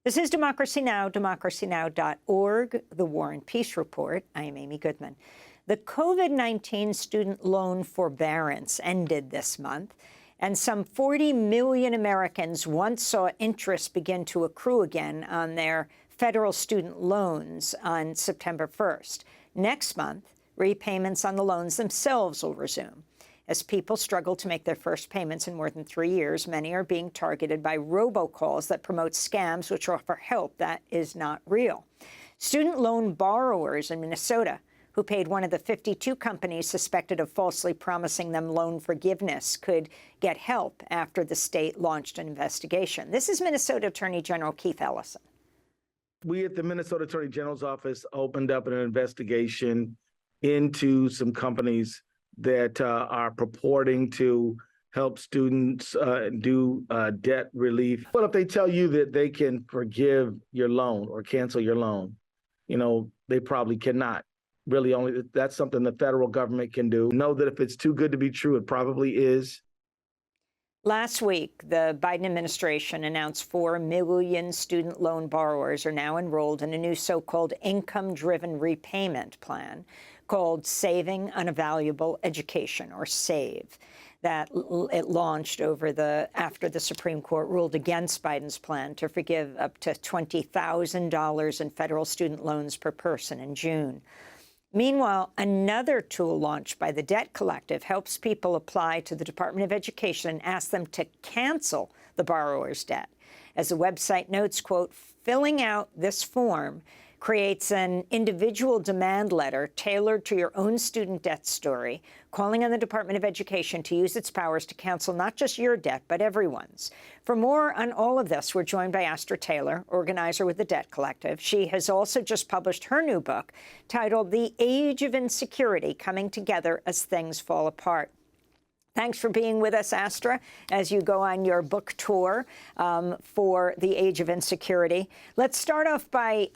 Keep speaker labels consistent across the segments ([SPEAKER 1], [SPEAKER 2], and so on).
[SPEAKER 1] This is Democracy Now!, democracynow.org, The War and Peace Report. I am Amy Goodman. The COVID-19 student loan forbearance ended this month, and some 40 million Americans once saw interest begin to accrue again on their federal student loans on September 1st. Next month, repayments on the loans themselves will resume. As people struggle to make their first payments in more than 3 years, many are being targeted by robocalls that promote scams which offer help that is not real. Student loan borrowers in Minnesota, who paid one of the 52 companies suspected of falsely promising them loan forgiveness, could get help after the state launched an investigation. This is Minnesota Attorney General Keith Ellison.
[SPEAKER 2] We at the Minnesota Attorney General's office opened up an investigation into some companies that are purporting to help students do debt relief. Well, if they tell you that they can forgive your loan or cancel your loan, you know, they probably cannot. Really, only that's something the federal government can do. Know that if it's too good to be true, it probably is.
[SPEAKER 1] Last week, the Biden administration announced 4 million student loan borrowers are now enrolled in a new so-called income-driven repayment plan called Saving on a Valuable Education, or SAVE. That it launched after the Supreme Court ruled against Biden's plan to forgive up to $20,000 in federal student loans per person in June. Meanwhile, another tool launched by the Debt Collective helps people apply to the Department of Education and ask them to cancel the borrower's debt. As the website notes, quote, filling out this form creates an individual demand letter tailored to your own student debt story, calling on the Department of Education to use its powers to cancel not just your debt, but everyone's. For more on all of this, we're joined by Astra Taylor, organizer with the Debt Collective. She has also just published her new book titled The Age of Insecurity, Coming Together as Things Fall Apart. Thanks for being with us, Astra, as you go on your book tour for The Age of Insecurity. Let's start off by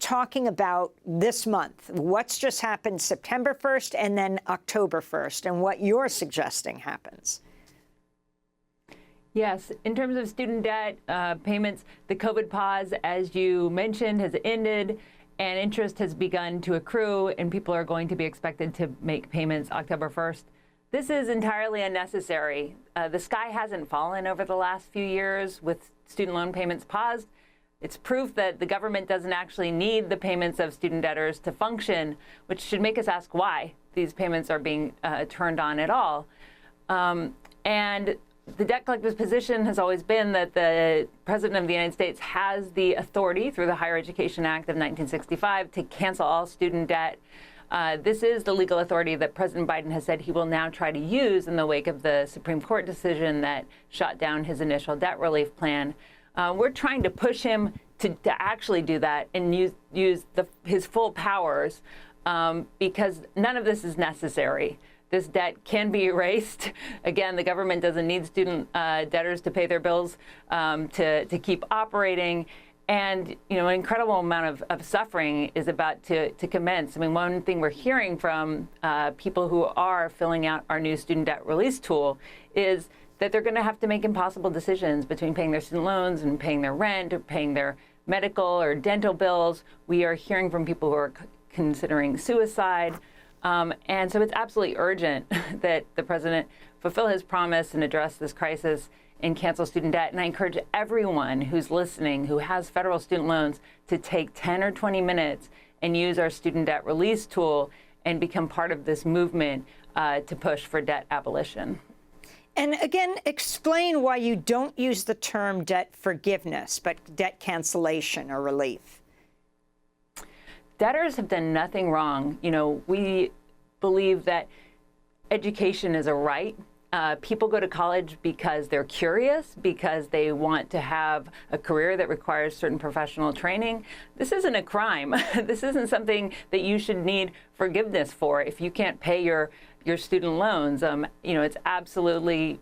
[SPEAKER 1] talking about this month. What's just happened September 1st and then October 1st, and what you're suggesting happens.
[SPEAKER 3] Yes, in terms of student debt payments, the COVID pause, as you mentioned, has ended, and interest has begun to accrue, and people are going to be expected to make payments October 1st. This is entirely unnecessary. The sky hasn't fallen over the last few years with student loan payments paused. It's proof that the government doesn't actually need the payments of student debtors to function, which should make us ask why these payments are being turned on at all. And the Debt Collective's position has always been that the President of the United States has the authority through the Higher Education Act of 1965 to cancel all student debt. This is the legal authority that President Biden has said he will now try to use in the wake of the Supreme Court decision that shot down his initial debt relief plan. We're trying to push him to actually do that and use his full powers because none of this is necessary. This debt can be erased. Again, the government doesn't need student debtors to pay their bills to keep operating. And, you know, an incredible amount of suffering is about to commence. I mean, one thing we're hearing from people who are filling out our new student debt release tool is that they're going to have to make impossible decisions between paying their student loans and paying their rent or paying their medical or dental bills. We are hearing from people who are considering suicide. And so it's absolutely urgent that the president fulfill his promise and address this crisis and cancel student debt. And I encourage everyone who's listening who has federal student loans to take 10 or 20 minutes and use our student debt release tool and become part of this movement to push for debt abolition.
[SPEAKER 1] And again, explain why you don't use the term debt forgiveness, but debt cancellation or relief.
[SPEAKER 3] Debtors have done nothing wrong. You know, we believe that education is a right. People go to college because they're curious, because they want to have a career that requires certain professional training. This isn't a crime. This isn't something that you should need forgiveness for if you can't pay your student loans. You know, it's absolutely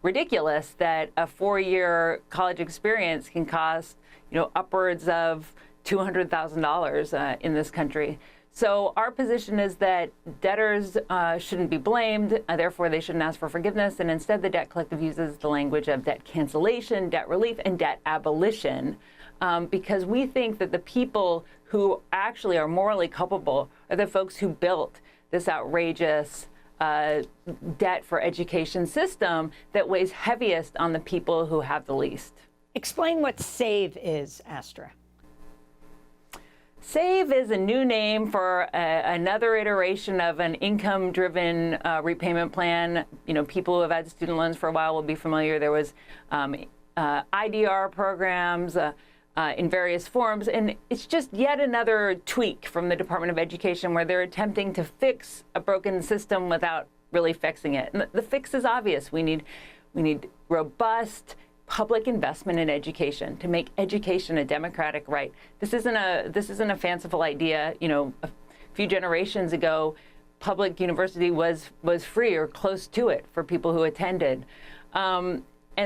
[SPEAKER 3] ridiculous that a 4-year college experience can cost, you know, upwards of $200,000 in this country. So our position is that debtors shouldn't be blamed, therefore they shouldn't ask for forgiveness, and instead the debt collective uses the language of debt cancellation, debt relief, and debt abolition, because we think that the people who actually are morally culpable are the folks who built this outrageous debt for education system that weighs heaviest on the people who have the least.
[SPEAKER 1] Explain what SAVE is, Astra.
[SPEAKER 3] SAVE is a new name for another iteration of an income-driven repayment plan. You know, people who have had student loans for a while will be familiar. There was IDR programs in various forms, and it's just yet another tweak from the Department of Education where they're attempting to fix a broken system without really fixing it. And the fix is obvious. We need robust public investment in education to make education a democratic right. This isn't a fanciful idea. You know, a few generations ago, public university was free or close to it for people who attended. And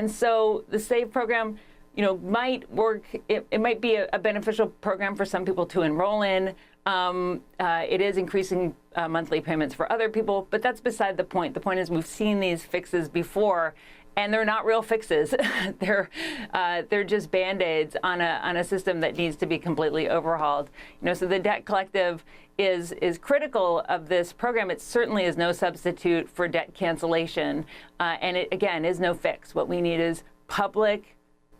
[SPEAKER 3] so the SAVE program, you know, might work. It might be a beneficial program for some people to enroll in. It is increasing monthly payments for other people, but that's beside the point. The point is we've seen these fixes before, and they're not real fixes. They're just Band-Aids on a system that needs to be completely overhauled. You know, so the debt collective is critical of this program. It certainly is no substitute for debt cancellation, and it again is no fix. What we need is public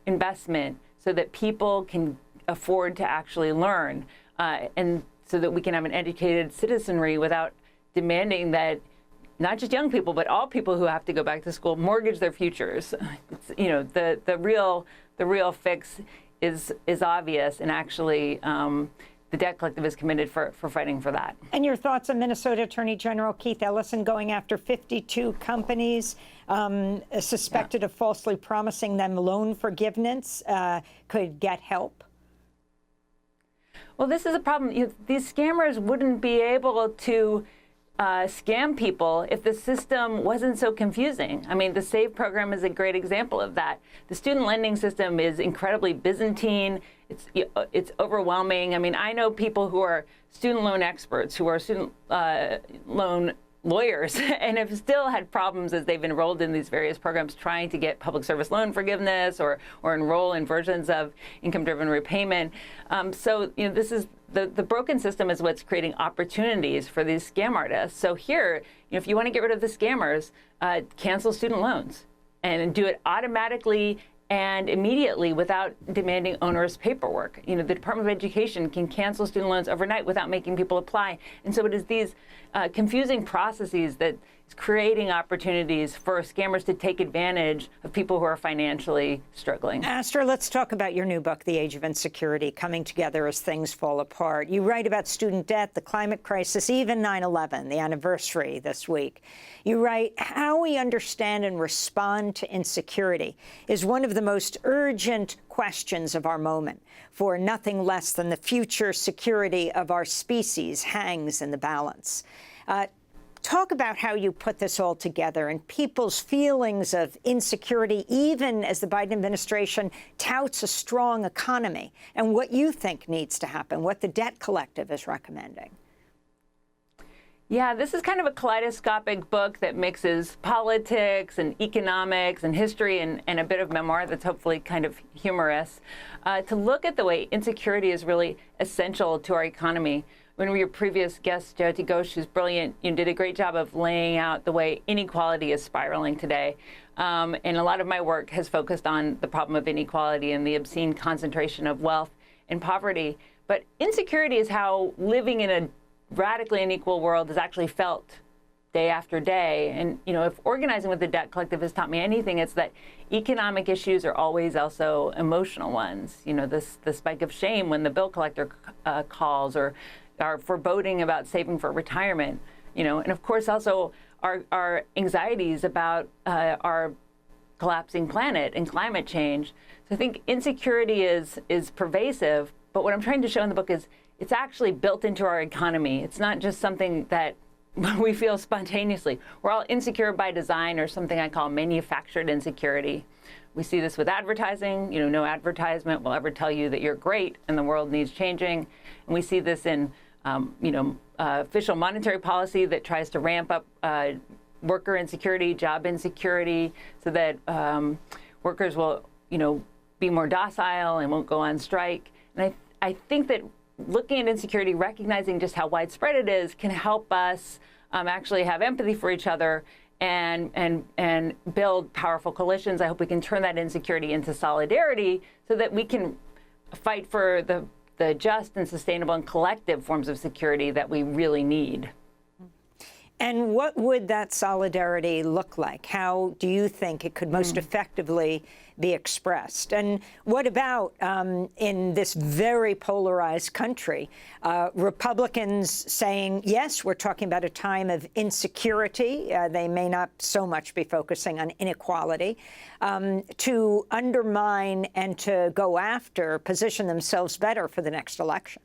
[SPEAKER 3] investment so that people can afford to actually learn, and so that we can have an educated citizenry without demanding that not just young people, but all people who have to go back to school mortgage their futures. It's, you know, the real fix is obvious, and actually the debt collective is committed for fighting for that.
[SPEAKER 1] And your thoughts on Minnesota Attorney General Keith Ellison going after 52 companies suspected of falsely promising them loan forgiveness could get help?
[SPEAKER 3] Well, this is a problem. These scammers wouldn't be able to scam people if the system wasn't so confusing. I mean, the SAVE program is a great example of that. The student lending system is incredibly Byzantine. It's overwhelming. I mean, I know people who are student loan experts, who are student loan lawyers, and have still had problems as they've enrolled in these various programs trying to get public service loan forgiveness or enroll in versions of income-driven repayment. So, you know, this is the broken system is what's creating opportunities for these scam artists. So here, you know, if you want to get rid of the scammers, cancel student loans and do it automatically and immediately without demanding onerous paperwork. You know, the Department of Education can cancel student loans overnight without making people apply. And so it is these confusing processes that is creating opportunities for scammers to take advantage of people who are financially struggling.
[SPEAKER 1] Astra, let's talk about your new book, The Age of Insecurity, Coming Together as Things Fall Apart. You write about student debt, the climate crisis, even 9/11, the anniversary this week. You write, how we understand and respond to insecurity is one of the most urgent questions of our moment, for nothing less than the future security of our species hangs in the balance. Talk about how you put this all together and people's feelings of insecurity, even as the Biden administration touts a strong economy, and what you think needs to happen, what the debt collective is recommending.
[SPEAKER 3] Yeah, this is kind of a kaleidoscopic book that mixes politics and economics and history and a bit of memoir that's hopefully kind of humorous, to look at the way insecurity is really essential to our economy. One of your previous guests, Jyoti Ghosh, who's brilliant, you did a great job of laying out the way inequality is spiraling today. And a lot of my work has focused on the problem of inequality and the obscene concentration of wealth and poverty. But insecurity is how living in a radically unequal world is actually felt day after day. And, you know, if organizing with the debt collective has taught me anything, it's that economic issues are always also emotional ones. You know, the spike of shame when the bill collector calls, or our foreboding about saving for retirement, you know, and of course also our anxieties about our collapsing planet and climate change. So I think insecurity is pervasive, but what I'm trying to show in the book is it's actually built into our economy. It's not just something that we feel spontaneously. We're all insecure by design, or something I call manufactured insecurity. We see this with advertising. You know, no advertisement will ever tell you that you're great and the world needs changing. And we see this in official monetary policy that tries to ramp up worker insecurity, job insecurity, so that workers will, be more docile and won't go on strike. And I think that looking at insecurity, recognizing just how widespread it is, can help us actually have empathy for each other and build powerful coalitions. I hope we can turn that insecurity into solidarity so that we can fight for the just and sustainable and collective forms of security that we really need.
[SPEAKER 1] And what would that solidarity look like? How do you think it could most effectively be expressed? And what about in this very polarized country, Republicans saying, yes, we're talking about a time of insecurity. They may not so much be focusing on inequality, to undermine and to go after, position themselves better for the next election.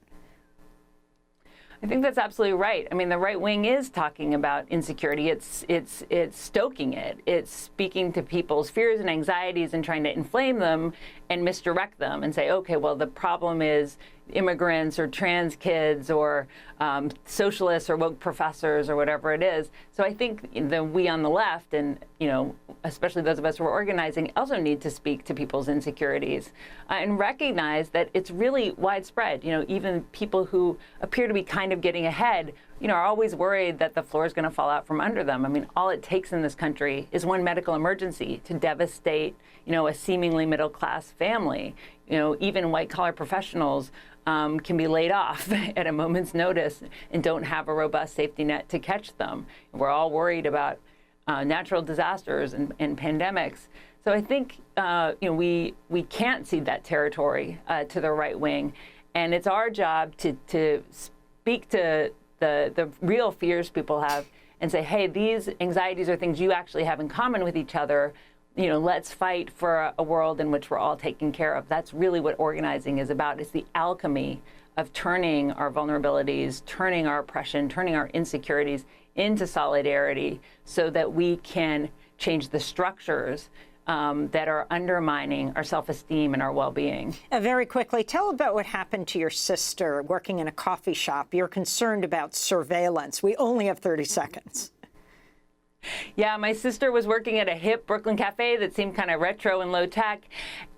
[SPEAKER 3] I think that's absolutely right. I mean, the right wing is talking about insecurity. It's stoking it. It's speaking to people's fears and anxieties and trying to inflame them and misdirect them and say, okay, well, the problem is immigrants or trans kids or socialists or woke professors or whatever it is. So I think we on the left and, especially those of us who are organizing also need to speak to people's insecurities and recognize that it's really widespread. Even people who appear to be kind of getting ahead, are always worried that the floor is going to fall out from under them. I mean, all it takes in this country is one medical emergency to devastate, a seemingly middle-class family. Even white-collar professionals can be laid off at a moment's notice and don't have a robust safety net to catch them. We're all worried about natural disasters and pandemics. So I think we can't cede that territory to the right wing, and it's our job to speak to the real fears people have and say, hey, these anxieties are things you actually have in common with each other. Let's fight for a world in which we're all taken care of. That's really what organizing is about. It's the alchemy of turning our vulnerabilities, turning our oppression, turning our insecurities into solidarity so that we can change the structures that are undermining our self-esteem and our well-being.
[SPEAKER 1] Very quickly, tell about what happened to your sister working in a coffee shop. You're concerned about surveillance. We only have 30 seconds.
[SPEAKER 3] Yeah, my sister was working at a hip Brooklyn cafe that seemed kind of retro and low tech.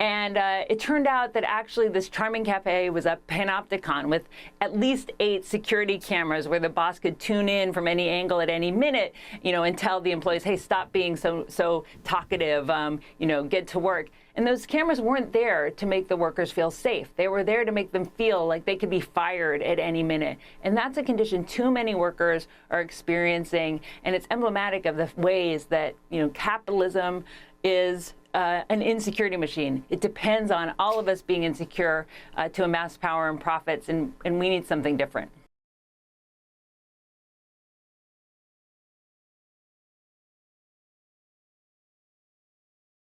[SPEAKER 3] And it turned out that actually this charming cafe was a panopticon with at least 8 security cameras where the boss could tune in from any angle at any minute, and tell the employees, hey, stop being so talkative, get to work. And those cameras weren't there to make the workers feel safe. They were there to make them feel like they could be fired at any minute. And that's a condition too many workers are experiencing. And it's emblematic of the ways that, capitalism is an insecurity machine. It depends on all of us being insecure to amass power and profits. And we need something different.